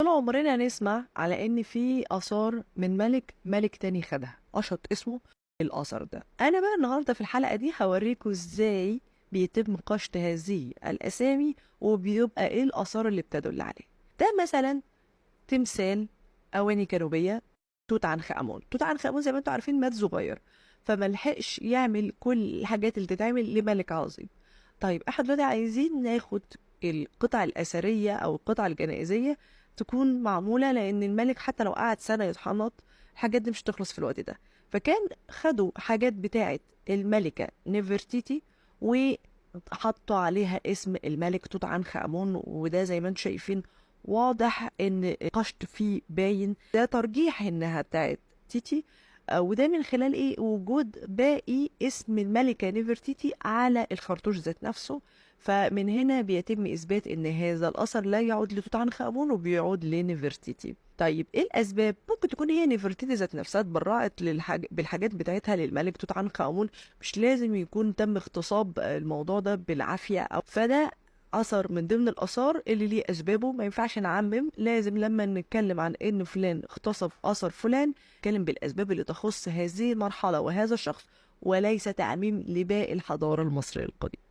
طول عمرنا نسمع على ان في اثار من ملك تاني خدها، اشهر اسمه الاثر ده. انا بقى النهارده في الحلقه دي هوريكم ازاي بيتم قشط هذه الاسامي وبيبقى ايه الاثار اللي بتدل عليه. ده مثلا تمثال اواني جنوبيه توت عنخ امون. توت عنخ امون زي ما انتم عارفين مات صغير، فملحقش يعمل كل الحاجات اللي تتعمل لملك عظيم. طيب احنا دلوقتي عايزين ناخد القطع الأثرية أو القطع الجنائزية تكون معمولة، لأن الملك حتى لو قعد سنة يتحنط الحاجات دي مش تخلص في الوقت ده. فكان خدوا حاجات بتاعة الملكة نفرتيتي وحطوا عليها اسم الملك توت عنخ آمون، وده زي ما انتم شايفين واضح ان قشط فيه باين، ده ترجيح انها بتاعت تيتي. وده من خلال ايه؟ وجود باقي اسم الملكة نفرتيتي على الخرطوش ذات نفسه. فمن هنا بيتم إثبات إن هذا الأثر لا يعود لتوت عنخ آمون وبيعود لنفرتيتي. طيب إيه الأسباب؟ ممكن تكون هي نفرتيتي ذات نفسها اتبرعت بالحاجات بتاعتها للملك توت عنخ آمون، مش لازم يكون تم اغتصاب الموضوع ده بالعافية، أو فده أثر من ضمن الآثار اللي ليه أسبابه. ما ينفعش نعمم، لازم لما نتكلم عن إن فلان اغتصب أثر فلان نتكلم بالأسباب اللي تخص هذه المرحلة وهذا الشخص، وليس تعميم لباقي الحضارة المصرية القديمة.